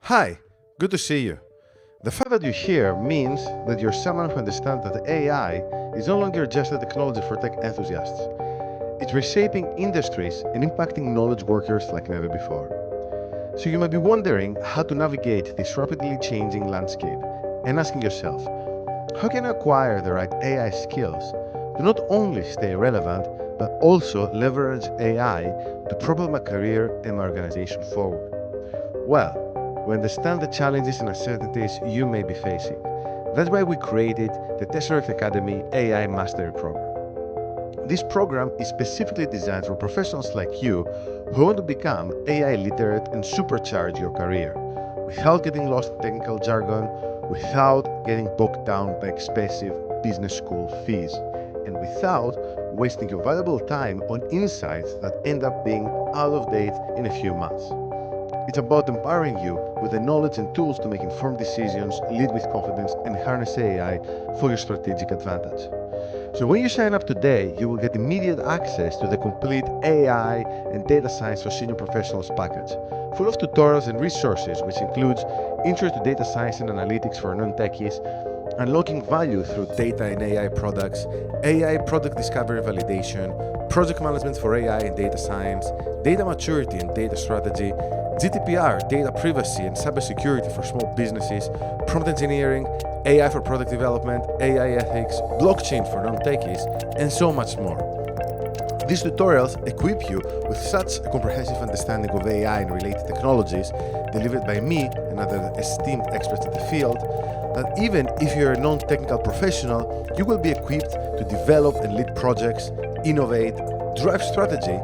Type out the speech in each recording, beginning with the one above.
Hi, good to see you. The fact that you're here means that you're someone who understands that AI is no longer just a technology for tech enthusiasts. It's reshaping industries and impacting knowledge workers like never before. So you might be wondering how to navigate this rapidly changing landscape and asking yourself, how can I acquire the right AI skills to not only stay relevant, but also leverage AI to propel my career and my organization forward? Well, we understand the challenges and uncertainties you may be facing. That's why we created the Tesseract Academy AI Mastery Program. This program is specifically designed for professionals like you who want to become AI literate and supercharge your career without getting lost in technical jargon, without getting bogged down by expensive business school fees, and without wasting your valuable time on insights that end up being out of date in a few months. It's about empowering you with the knowledge and tools to make informed decisions, lead with confidence, and harness AI for your strategic advantage. So when you sign up today, you will get immediate access to the complete AI and data science for senior professionals package, full of tutorials and resources, which includes intro to data science and analytics for non-techies, unlocking value through data and AI products, AI product discovery and validation, project management for AI and data science, data maturity and data strategy, GDPR, data privacy and cybersecurity for small businesses, prompt engineering, AI for product development, AI ethics, blockchain for non-techies, and so much more. These tutorials equip you with such a comprehensive understanding of AI and related technologies, delivered by me and other esteemed experts in the field, that even if you're a non-technical professional, you will be equipped to develop and lead projects, innovate, drive strategy,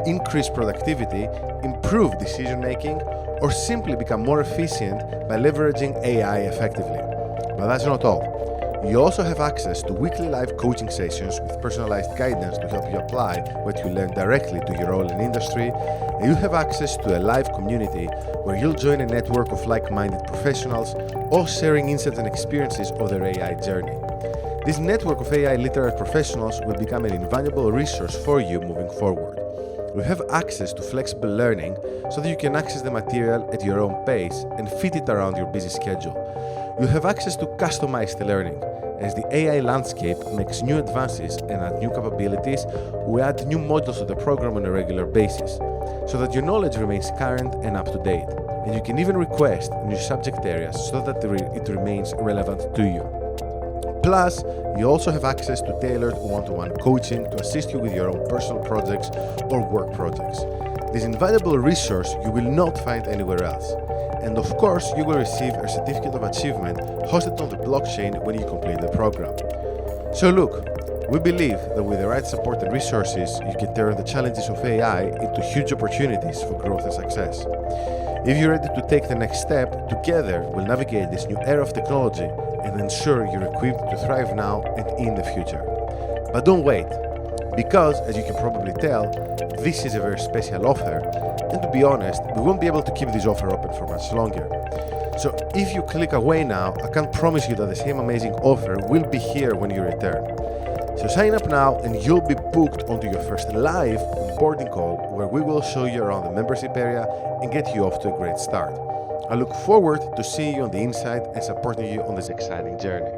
increase productivity, improve decision-making, or simply become more efficient by leveraging AI effectively. But that's not all. You also have access to weekly live coaching sessions with personalized guidance to help you apply what you learn directly to your role in industry, and you have access to a live community where you'll join a network of like-minded professionals, all sharing insights and experiences of their AI journey. This network of AI literate professionals will become an invaluable resource for you moving forward. You have access to flexible learning so that you can access the material at your own pace and fit it around your busy schedule. You have access to customized learning. As the AI landscape makes new advances and add new capabilities, we add new modules to the program on a regular basis, so that your knowledge remains current and up to date. And you can even request new subject areas so that it remains relevant to you. Plus, you also have access to tailored one-to-one coaching to assist you with your own personal projects or work projects. This invaluable resource you will not find anywhere else. And of course, you will receive a certificate of achievement hosted on the blockchain when you complete the program. So look, we believe that with the right support and resources, you can turn the challenges of AI into huge opportunities for growth and success. If you're ready to take the next step, together we'll navigate this new era of technology and ensure you're equipped to thrive now and in the future. But don't wait, because as you can probably tell, this is a very special offer, and to be honest, we won't be able to keep this offer open for much longer. So if you click away now, I can't promise you that the same amazing offer will be here when you return. So sign up now and you'll be booked onto your first live onboarding call where we will show you around the membership area and get you off to a great start. I look forward to seeing you on the inside and supporting you on this exciting journey.